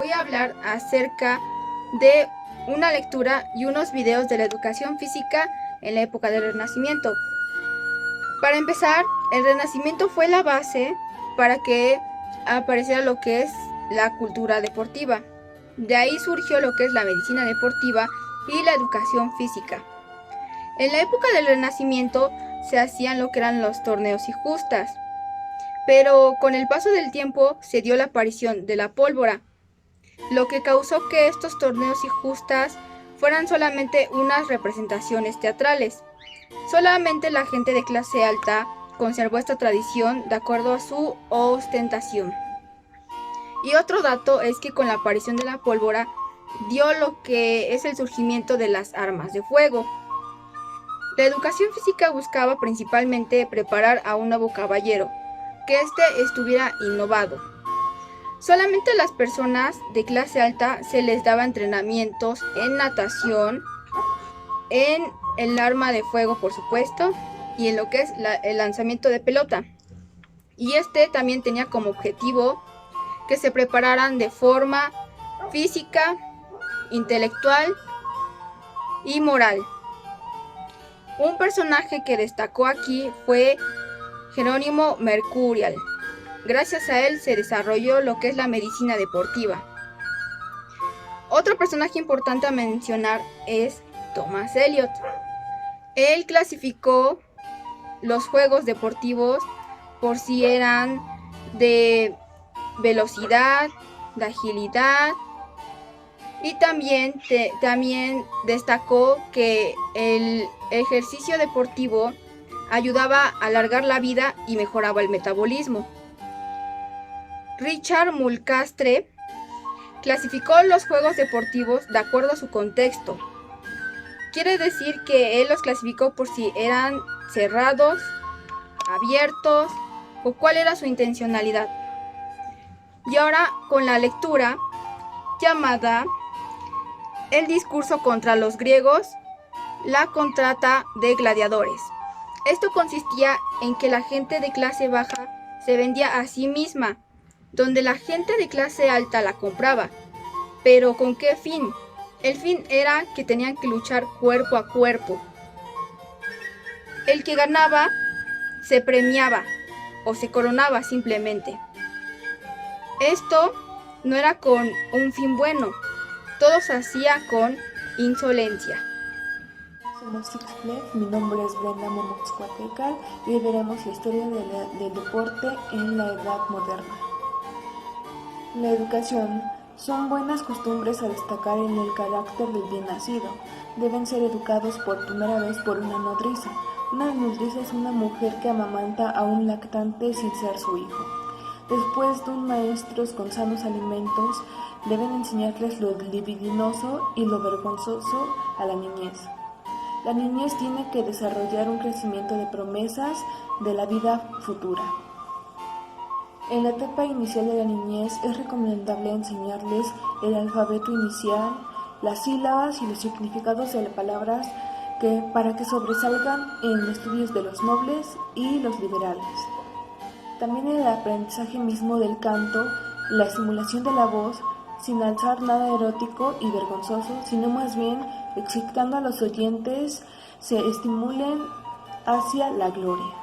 voy a hablar acerca de una lectura y unos videos de la educación física en la época del Renacimiento. Para empezar, el Renacimiento fue la base para que apareciera lo que es la cultura deportiva. De ahí surgió lo que es la medicina deportiva y la educación física. En la época del Renacimiento se hacían lo que eran los torneos y justas, pero con el paso del tiempo se dio la aparición de la pólvora, lo que causó que estos torneos y justas fueran solamente unas representaciones teatrales. Solamente la gente de clase alta conservó esta tradición de acuerdo a su ostentación. Y otro dato es que con la aparición de la pólvora dio lo que es el surgimiento de las armas de fuego. La educación física buscaba principalmente preparar a un nuevo caballero, que éste estuviera innovado. Solamente a las personas de clase alta se les daba entrenamientos en natación, en el arma de fuego por supuesto, y en lo que es el lanzamiento de pelota. Y este también tenía como objetivo que se prepararan de forma física, intelectual y moral. Un personaje que destacó aquí fue Jerónimo Mercurial. Gracias a él se desarrolló lo que es la medicina deportiva. Otro personaje importante a mencionar es Thomas Elliot. Él clasificó los juegos deportivos por si eran de velocidad, de agilidad, y también destacó que el ejercicio deportivo ayudaba a alargar la vida y mejoraba el metabolismo. Richard Mulcastre clasificó los juegos deportivos de acuerdo a su contexto. Quiere decir que él los clasificó por si eran cerrados, abiertos o cuál era su intencionalidad. Y ahora con la lectura llamada El discurso contra los griegos, la contrata de gladiadores. Esto consistía en que la gente de clase baja se vendía a sí misma, donde la gente de clase alta la compraba. ¿Pero con qué fin? El fin era que tenían que luchar cuerpo a cuerpo. El que ganaba se premiaba o se coronaba simplemente. Esto no era con un fin bueno, todo se hacía con insolencia. Somos Six Flags, mi nombre es Brenda Momoxcuatecal y hoy veremos la historia del deporte en la edad moderna. La educación son buenas costumbres a destacar en el carácter del bien nacido. Deben ser educados por primera vez por una nodriza. Una nodriza es una mujer que amamanta a un lactante sin ser su hijo. Después de un maestros con sanos alimentos, deben enseñarles lo libidinoso y lo vergonzoso a la niñez. La niñez tiene que desarrollar un crecimiento de promesas de la vida futura. En la etapa inicial de la niñez es recomendable enseñarles el alfabeto inicial, las sílabas y los significados de las palabras para que sobresalgan en estudios de los nobles y los liberales. También el aprendizaje mismo del canto, la estimulación de la voz, sin alzar nada erótico y vergonzoso, sino más bien excitando a los oyentes, se estimulen hacia la gloria.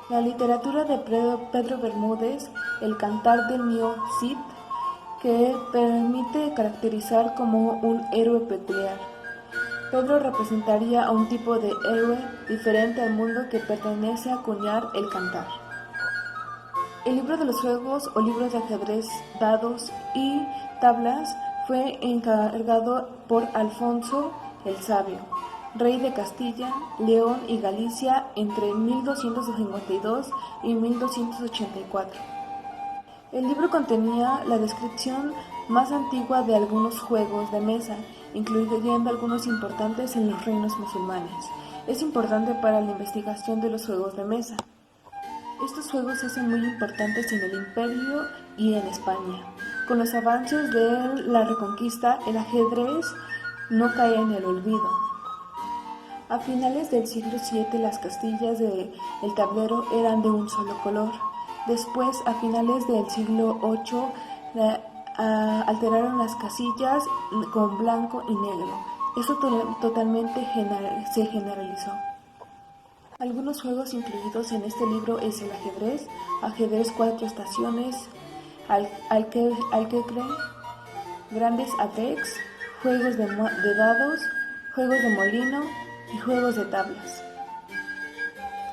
La literatura de Pedro Bermúdez, el cantar del mío Cid, que permite caracterizar como un héroe peculiar. Pedro representaría a un tipo de héroe diferente al mundo que pertenece a acuñar el cantar. El libro de los juegos o libros de ajedrez, dados y tablas fue encargado por Alfonso el Sabio, rey de Castilla, León y Galicia entre 1252 y 1284. El libro contenía la descripción más antigua de algunos juegos de mesa, incluyendo algunos importantes en los reinos musulmanes. Es importante para la investigación de los juegos de mesa. Estos juegos se hacen muy importantes en el Imperio y en España. Con los avances de la Reconquista, el ajedrez no cae en el olvido. A finales del siglo VII, las castillas del tablero eran de un solo color. Después, a finales del siglo VIII, alteraron las casillas con blanco y negro. Esto totalmente se generalizó. Algunos juegos incluidos en este libro es el ajedrez 4 estaciones, alquebre, grandes apex, juegos de dados, juegos de molino y juegos de tablas.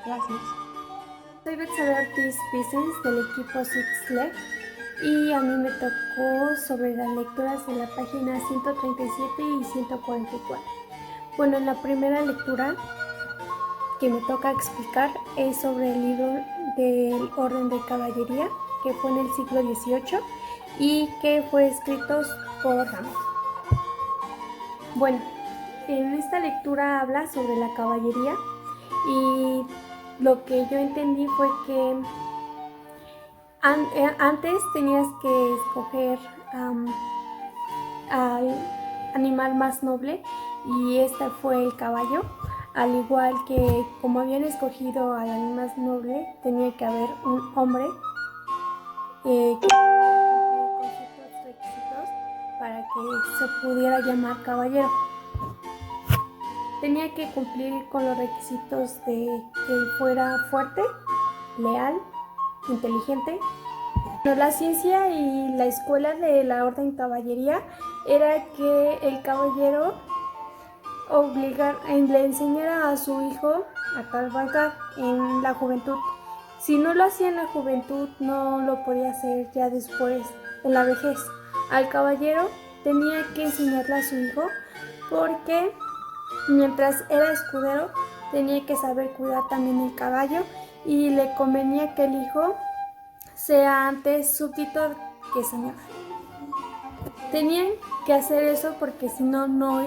Gracias. Soy Betsabe Ortiz Vicens del equipo Six Left y a mí me tocó sobre las lecturas de la página 137 y 144. Bueno, en la primera lectura que me toca explicar es sobre el libro del Orden de Caballería, que fue en el siglo XVIII y que fue escrito por Ramos. Bueno, en esta lectura habla sobre la caballería y lo que yo entendí fue que antes tenías que escoger al animal más noble y este fue el caballo. Al igual que como habían escogido al animal más noble, tenía que haber un hombre que con ciertos requisitos para que se pudiera llamar caballero. Tenía que cumplir con los requisitos de que fuera fuerte, leal, inteligente. Pero la ciencia y la escuela de la Orden Caballería era que el caballero le enseñara a su hijo a cabalgar en la juventud. Si no lo hacía en la juventud, no lo podía hacer ya después, en la vejez. Al caballero tenía que enseñarle a su hijo porque mientras era escudero tenía que saber cuidar también el caballo y le convenía que el hijo sea antes súbdito que señor. Tenían que hacer eso porque si no, no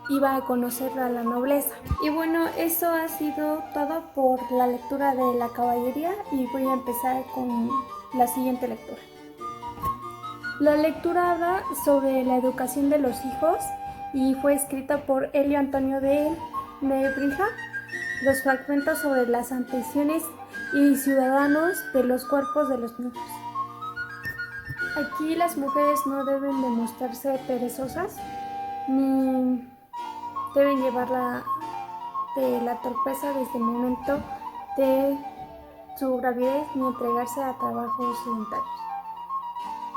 iba a conocer a la nobleza. Y bueno, eso ha sido todo por la lectura de la caballería y voy a empezar con la siguiente lectura. La lectura habla sobre la educación de los hijos y fue escrita por Elio Antonio de Nebrija. Los fragmentos sobre las ambiciones y ciudadanos de los cuerpos de los niños. Aquí las mujeres no deben demostrarse perezosas ni deben llevarla de la torpeza desde el momento de su gravidez ni entregarse a trabajos sedentarios.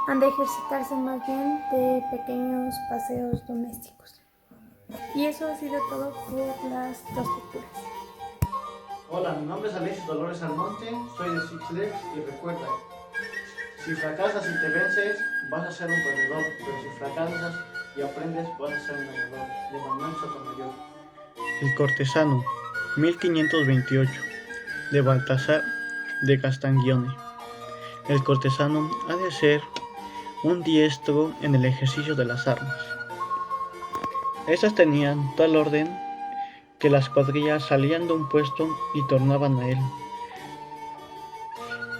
Han de ejercitarse más bien de pequeños paseos domésticos. Y eso ha sido todo por las dos lecturas. Hola, mi nombre es Alexis Dolores Almonte, soy de Six Legs y recuerda, si fracasas y te vences, vas a ser un perdedor, pero si fracasas y aprendes, vas a ser un ganador. De Manuel Sotomayor. El cortesano, 1528, de Baltasar de Castiglione. El cortesano ha de ser un diestro en el ejercicio de las armas. Estas tenían tal orden que las cuadrillas salían de un puesto y tornaban a él.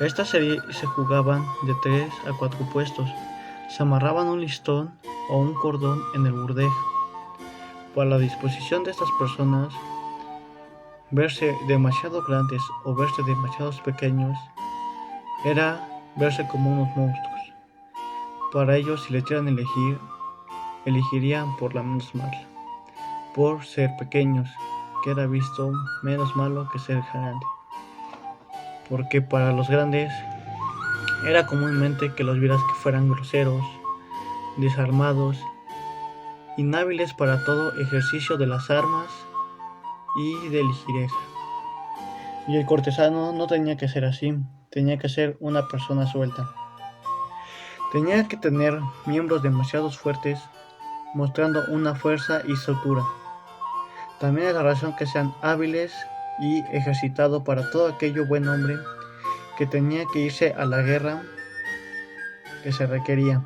Estas se jugaban de 3 a 4 puestos. Se amarraban un listón o un cordón en el burdejo. Para la disposición de estas personas, verse demasiado grandes o verse demasiado pequeños era verse como unos monstruos. Para ellos, si les dieran elegir, elegirían por la menos mala, por ser pequeños, que era visto menos malo que ser grande. Porque para los grandes era comúnmente que los vieras que fueran groseros, desarmados, inhábiles para todo ejercicio de las armas y de ligereza. Y el cortesano no tenía que ser así, tenía que ser una persona suelta. Tenía que tener miembros demasiado fuertes, mostrando una fuerza y soltura. También es la razón que sean hábiles y ejercitado para todo aquello buen hombre que tenía que irse a la guerra que se requería.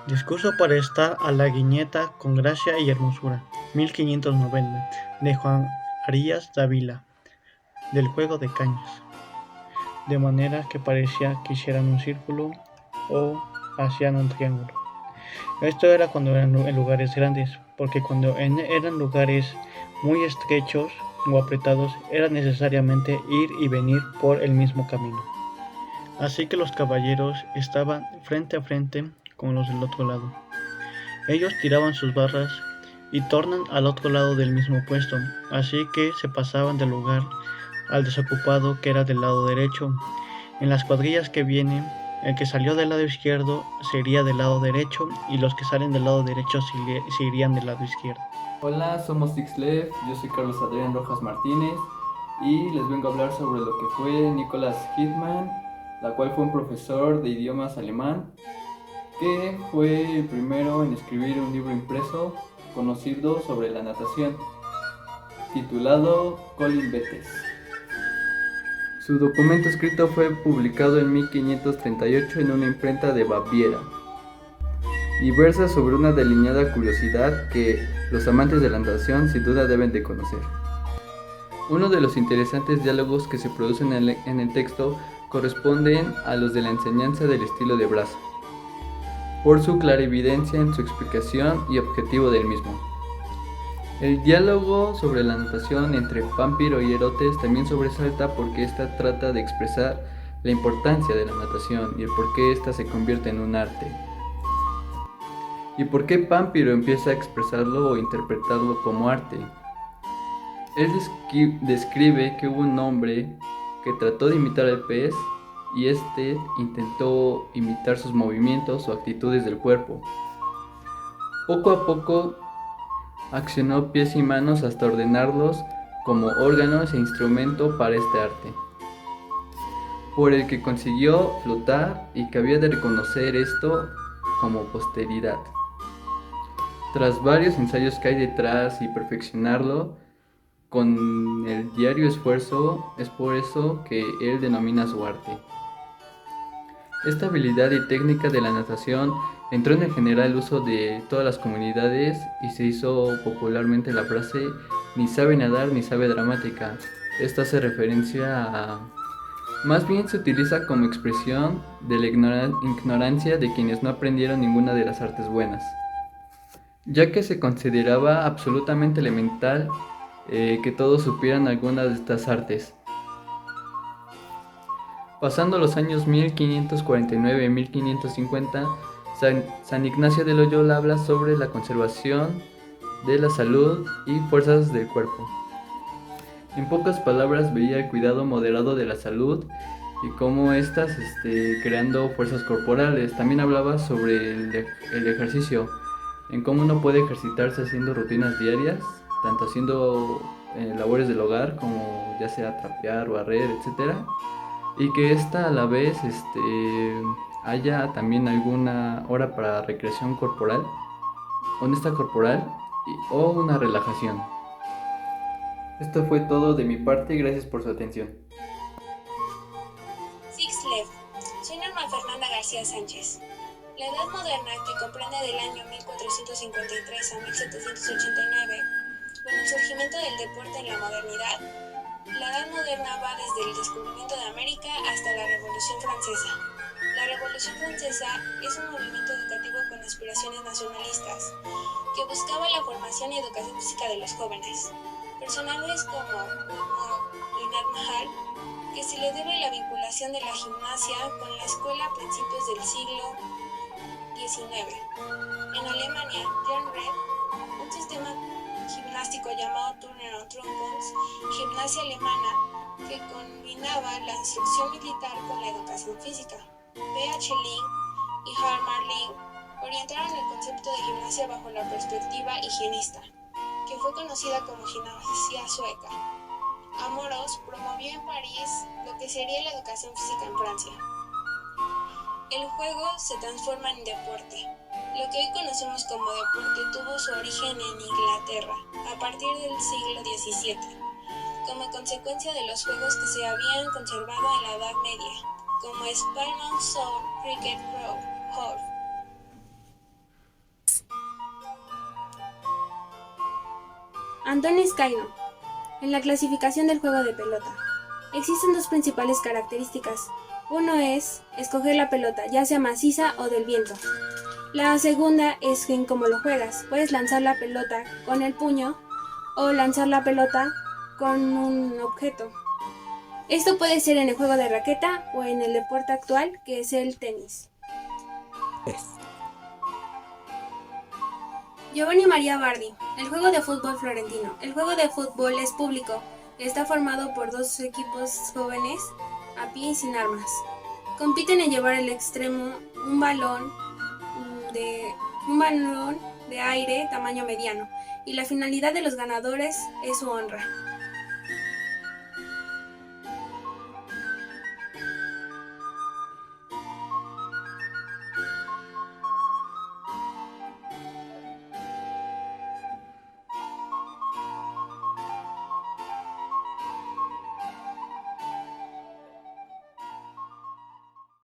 Discurso para estar a la guiñeta con gracia y hermosura, 1590, de Juan Arias Dávila, del juego de cañas, de manera que parecía que hicieran un círculo o hacían un triángulo. Esto era cuando eran en lugares grandes, porque cuando eran lugares muy estrechos o apretados era necesariamente ir y venir por el mismo camino. Así que los caballeros estaban frente a frente como los del otro lado. Ellos tiraban sus barras y tornan al otro lado del mismo puesto, así que se pasaban del lugar al desocupado que era del lado derecho. En las cuadrillas que vienen, el que salió del lado izquierdo se iría del lado derecho y los que salen del lado derecho se irían del lado izquierdo. Hola, somos Six Left, yo soy Carlos Adrián Rojas Martínez y les vengo a hablar sobre lo que fue Nicolas Hitman, la cual fue un profesor de idiomas alemán que fue el primero en escribir un libro impreso conocido sobre la natación, titulado Colin Betes. Su documento escrito fue publicado en 1538 en una imprenta de Baviera y versa sobre una delineada curiosidad que los amantes de la natación sin duda deben de conocer. Uno de los interesantes diálogos que se producen en el texto corresponden a los de la enseñanza del estilo de Braza, por su clarividencia en su explicación y objetivo del mismo. El diálogo sobre la natación entre Pampiro y Herotes también sobresalta porque ésta trata de expresar la importancia de la natación y el por qué ésta se convierte en un arte. ¿Y por qué Pampiro empieza a expresarlo o interpretarlo como arte? Él describe que hubo un hombre que trató de imitar al pez y este intentó imitar sus movimientos o actitudes del cuerpo. Poco a poco accionó pies y manos hasta ordenarlos como órganos e instrumento para este arte, por el que consiguió flotar y que había de reconocer esto como posteridad. Tras varios ensayos que hay detrás y perfeccionarlo con el diario esfuerzo, es por eso que él denomina su arte. Esta habilidad y técnica de la natación entró en el general uso de todas las comunidades y se hizo popularmente la frase "ni sabe nadar ni sabe dramática". Esto hace referencia a... Más bien se utiliza como expresión de la ignorancia de quienes no aprendieron ninguna de las artes buenas, ya que se consideraba absolutamente elemental que todos supieran alguna de estas artes. Pasando los años 1549 y 1550, San Ignacio de Loyola habla sobre la conservación de la salud y fuerzas del cuerpo. En pocas palabras, veía el cuidado moderado de la salud y cómo estas creando fuerzas corporales. También hablaba sobre el ejercicio, en cómo uno puede ejercitarse haciendo rutinas diarias, tanto haciendo labores del hogar como ya sea trapear, barrer, etc. Y que esta a la vez haya también alguna hora para recreación corporal, honesta corporal o una relajación. Esto fue todo de mi parte y gracias por su atención. Six Left. Soy Norma Fernanda García Sánchez. La Edad Moderna, que comprende del año 1453 a 1789, con el surgimiento del deporte en la modernidad, la Edad Moderna va desde el descubrimiento de América hasta la Revolución Francesa. La Revolución Francesa es un movimiento educativo con aspiraciones nacionalistas que buscaba la formación y educación física de los jóvenes. Personajes como Linat Mahal, que se le debe la vinculación de la gimnasia con la escuela a principios del siglo XIX. En Alemania, Jan Red, un sistema gimnástico llamado Turner und Trombons, gimnasia alemana, que combinaba la instrucción militar con la educación física. B.H. Ling y Harmar Ling orientaron el concepto de gimnasia bajo la perspectiva higienista, que fue conocida como gimnasia sueca. Amoros promovió en París lo que sería la educación física en Francia. El juego se transforma en deporte. Lo que hoy conocemos como deporte tuvo su origen en Inglaterra a partir del siglo XVII, como consecuencia de los juegos que se habían conservado en la Edad Media, como Spelman, Soul, Cricket, Crow, Golf. Antonis Caino. En la clasificación del juego de pelota, existen dos principales características. Uno es escoger la pelota, ya sea maciza o del viento. La segunda es en cómo lo juegas. Puedes lanzar la pelota con el puño o lanzar la pelota con un objeto. Esto puede ser en el juego de raqueta o en el deporte actual, que es el tenis. Giovanni Maria Bardi. El juego de fútbol florentino. El juego de fútbol es público. Está formado por dos equipos jóvenes a pie y sin armas. Compiten en llevar al extremo un balón de aire tamaño mediano, y la finalidad de los ganadores es su honra.